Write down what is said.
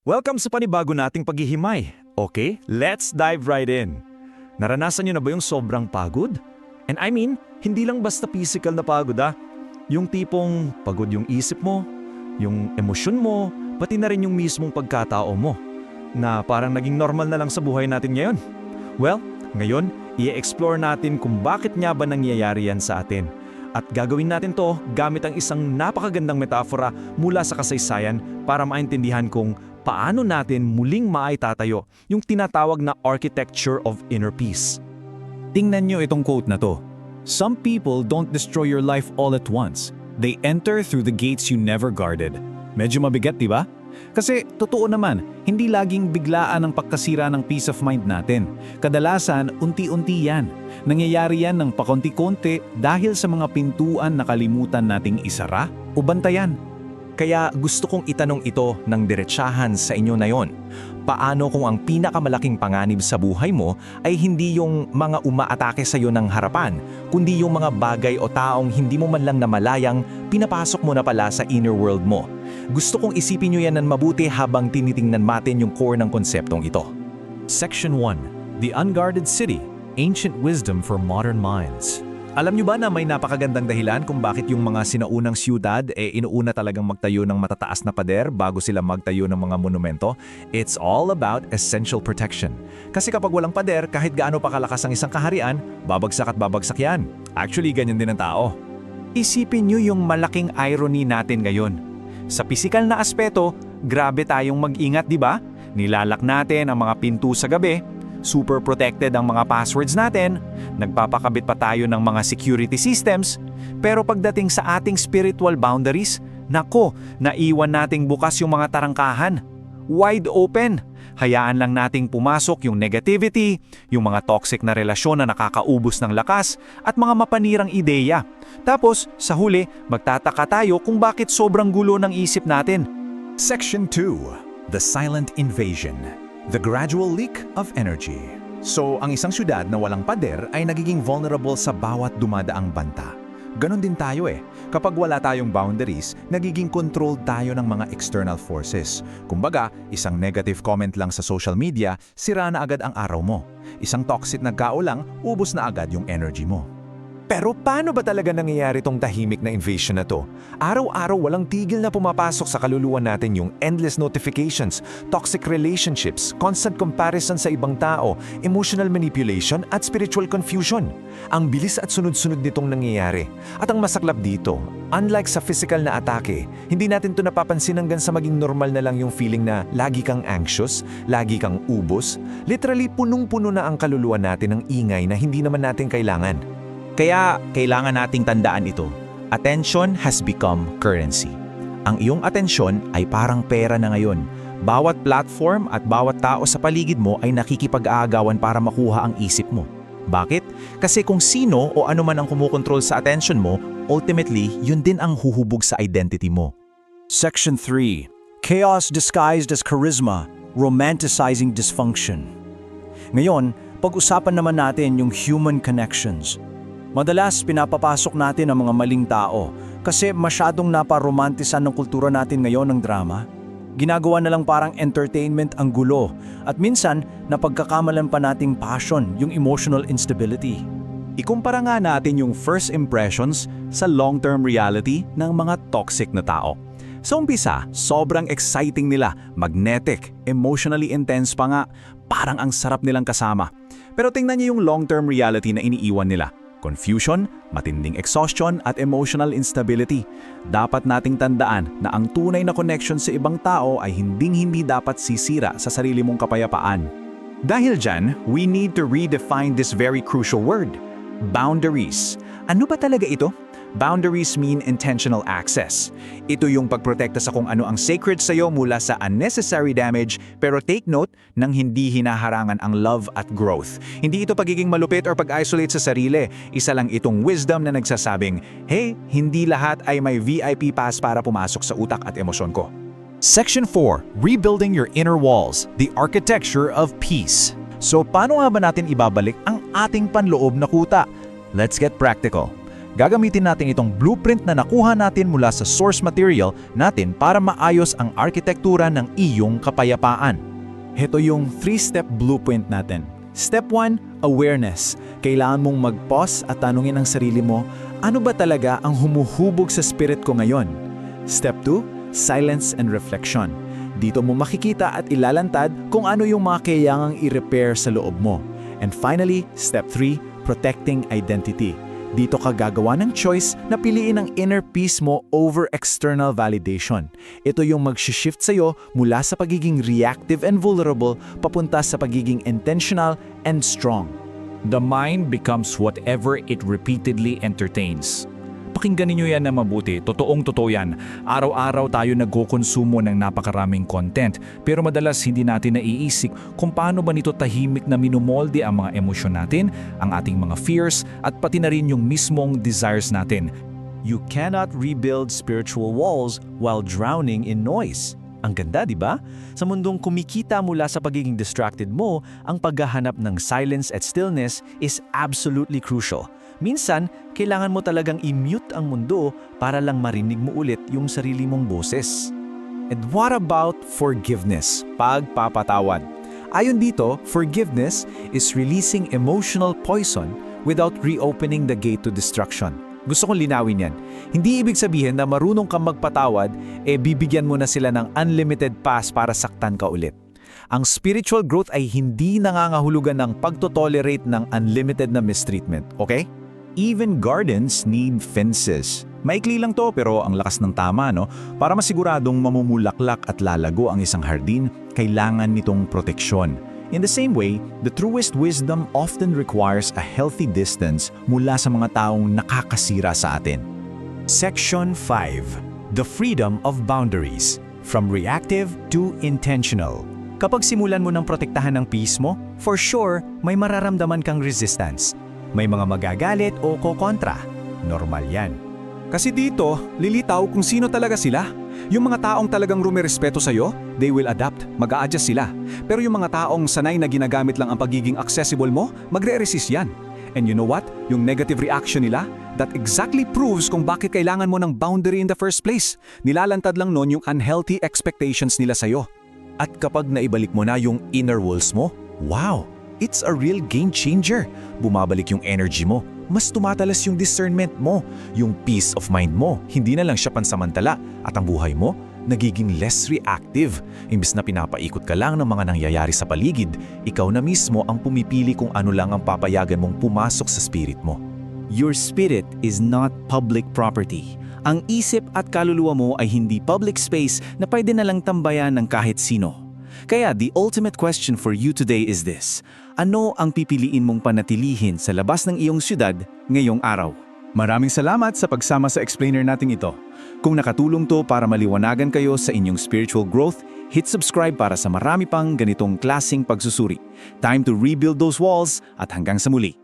Welcome sa panibago nating paghihimay. Okay, let's dive right in. Naranasan niyo na ba yung sobrang pagod? And I mean, hindi lang basta physical na pagod Yung tipong pagod yung isip mo, yung emosyon mo, pati na rin yung mismong pagkatao mo. Na parang naging normal na lang sa buhay natin ngayon. Well, ngayon, i-explore natin kung bakit nga ba nangyayari yan sa atin. At gagawin natin to gamit ang isang napakagandang metafora mula sa kasaysayan para maintindihan kung paano natin muling maitatayo yung tinatawag na architecture of inner peace. Tingnan nyo itong quote na to. Some people don't destroy your life all at once. They enter through the gates you never guarded. Medyo mabigat, di ba? Kasi totoo naman, hindi laging biglaan ang pagkasira ng peace of mind natin. Kadalasan, unti-unti yan. Nangyayari yan ng pakonti-konti dahil sa mga pintuan na kalimutan nating isara o bantayan. Kaya gusto kong itanong ito ng diretsahan sa inyo na yon. Paano kung ang pinakamalaking panganib sa buhay mo ay hindi yung mga umaatake sa iyo ng harapan, kundi yung mga bagay o taong hindi mo man lang namalayang pinapasok mo na pala sa inner world mo? Gusto kong isipin nyo yan ng mabuti habang tinitingnan natin yung core ng konseptong ito. Section 1. The Unguarded City, Ancient Wisdom for Modern Minds. Alam nyo ba na may napakagandang dahilan kung bakit yung mga sinaunang siyudad inuuna talagang magtayo ng matataas na pader bago sila magtayo ng mga monumento? It's all about essential protection. Kasi kapag walang pader, kahit gaano pa kalakas ang isang kaharian, babagsak at babagsak yan. Actually, ganyan din ang tao. Isipin nyo yung malaking irony natin ngayon. Sa pisikal na aspeto, grabe tayong mag-ingat, di ba? Nilalak natin ang mga pinto sa gabi, super protected ang mga passwords natin, nagpapakabit pa tayo ng mga security systems, pero pagdating sa ating spiritual boundaries, nako, naiwan nating bukas yung mga tarangkahan. Wide open. Hayaan lang nating pumasok yung negativity, yung mga toxic na relasyon na nakakaubos ng lakas, at mga mapanirang ideya. Tapos, sa huli, magtataka tayo kung bakit sobrang gulo ng isip natin. Section 2. The Silent Invasion. The gradual leak of energy. So, ang isang syudad na walang pader ay nagiging vulnerable sa bawat dumadaang banta. Ganon din tayo Kapag wala tayong boundaries, nagiging controlled tayo ng mga external forces. Kumbaga, isang negative comment lang sa social media, sira na agad ang araw mo. Isang toxic na gao lang, ubos na agad yung energy mo. Pero paano ba talaga nangyayari tong tahimik na invasion na to? Araw-araw walang tigil na pumapasok sa kaluluwa natin yung endless notifications, toxic relationships, constant comparison sa ibang tao, emotional manipulation at spiritual confusion. Ang bilis at sunod-sunod nitong nangyayari. At ang masaklap dito, unlike sa physical na atake, hindi natin to napapansin hanggang sa maging normal na lang yung feeling na lagi kang anxious, lagi kang ubos. Literally punong-puno na ang kaluluwa natin ng ingay na hindi naman natin kailangan. Kaya kailangan nating tandaan ito. Attention has become currency. Ang iyong atensyon ay parang pera na ngayon. Bawat platform at bawat tao sa paligid mo ay nakikipag-aagawan para makuha ang isip mo. Bakit? Kasi kung sino o ano man ang kumukontrol sa attention mo, ultimately, yun din ang huhubog sa identity mo. Section 3. Chaos disguised as charisma, romanticizing dysfunction. Ngayon, pag-usapan naman natin yung human connections. Madalas pinapapasok natin ang mga maling tao kasi masyadong naparomantisan ng kultura natin ngayon ng drama. Ginagawa na lang parang entertainment ang gulo at minsan napagkakamalan pa nating passion, yung emotional instability. Ikumpara nga natin yung first impressions sa long-term reality ng mga toxic na tao. Sa umpisa, sobrang exciting nila, magnetic, emotionally intense pa nga, parang ang sarap nilang kasama. Pero tingnan niyo yung long-term reality na iniiwan nila. Confusion, matinding exhaustion at emotional instability. Dapat nating tandaan na ang tunay na connection sa ibang tao ay hinding-hindi dapat sisira sa sarili mong kapayapaan. Dahil dyan, we need to redefine this very crucial word, boundaries. Ano ba talaga ito? Boundaries mean intentional access. Ito yung pagprotekta sa kung ano ang sacred sa'yo mula sa unnecessary damage, pero take note ng hindi hinaharangan ang love at growth. Hindi ito pagiging malupit or pag-isolate sa sarili. Isa lang itong wisdom na nagsasabing, hey, hindi lahat ay may VIP pass para pumasok sa utak at emosyon ko. Section 4. Rebuilding your inner walls, the architecture of peace. So paano nga ba natin ibabalik ang ating panloob na kuta? Let's get practical. Gagamitin natin itong blueprint na nakuha natin mula sa source material natin para maayos ang arkitektura ng iyong kapayapaan. Ito yung 3-step blueprint natin. Step 1, awareness. Kailangan mong mag-pause at tanungin ang sarili mo, ano ba talaga ang humuhubog sa spirit ko ngayon? Step 2, silence and reflection. Dito mo makikita at ilalantad kung ano yung mga kailangang i-repair sa loob mo. And finally, step 3, protecting identity. Dito ka gagawa ng choice na piliin ang inner peace mo over external validation. Ito yung mag-shift sa'yo mula sa pagiging reactive and vulnerable papunta sa pagiging intentional and strong. The mind becomes whatever it repeatedly entertains. Pakinggan ninyo yan na mabuti, totoong-totoo yan. Araw-araw tayo nagkokonsumo ng napakaraming content, pero madalas hindi natin naiisip kung paano ba nito tahimik na minumolde ang mga emosyon natin, ang ating mga fears, at pati na rin yung mismong desires natin. You cannot rebuild spiritual walls while drowning in noise. Ang ganda, di ba? Sa mundong kumikita mula sa pagiging distracted mo, ang paghahanap ng silence at stillness is absolutely crucial. Minsan, kailangan mo talagang i-mute ang mundo para lang marinig mo ulit yung sarili mong boses. And what about forgiveness? Pagpapatawad. Ayon dito, forgiveness is releasing emotional poison without reopening the gate to destruction. Gusto kong linawin yan. Hindi ibig sabihin na marunong kang magpatawad, bibigyan mo na sila ng unlimited pass para saktan ka ulit. Ang spiritual growth ay hindi nangangahulugan ng pagtotolerate ng unlimited na mistreatment, okay? Even gardens need fences. Maikli lang to pero ang lakas ng tama, no? Para masiguradong mamumulaklak at lalago ang isang hardin, kailangan nitong proteksyon. In the same way, the truest wisdom often requires a healthy distance mula sa mga taong nakakasira sa atin. Section 5. The freedom of boundaries. From reactive to intentional. Kapag simulan mo ng protektahan ng peace mo, for sure, may mararamdaman kang resistance. May mga magagalit o kokontra. Normal yan. Kasi dito, lilitaw kung sino talaga sila. Yung mga taong talagang rumirespeto sa'yo, they will adapt, mag-a-adjust sila. Pero yung mga taong sanay na ginagamit lang ang pagiging accessible mo, magre-resist yan. And you know what? Yung negative reaction nila, that exactly proves kung bakit kailangan mo ng boundary in the first place. Nilalantad lang nun yung unhealthy expectations nila sa'yo. At kapag naibalik mo na yung inner walls mo, wow! It's a real game changer. Bumabalik yung energy mo. Mas tumatalas yung discernment mo. Yung peace of mind mo. Hindi na lang siya pansamantala. At ang buhay mo, nagiging less reactive. Imbis na pinapaikot ka lang ng mga nangyayari sa paligid, ikaw na mismo ang pumipili kung ano lang ang papayagan mong pumasok sa spirit mo. Your spirit is not public property. Ang isip at kaluluwa mo ay hindi public space na pwede na lang tambayan ng kahit sino. Kaya the ultimate question for you today is this: ano ang pipiliin mong panatilihin sa labas ng iyong syudad ngayong araw? Maraming salamat sa pagsama sa explainer nating ito. Kung nakatulong to para maliwanagan kayo sa inyong spiritual growth, hit subscribe para sa marami pang ganitong klaseng pagsusuri. Time to rebuild those walls at hanggang sa muli.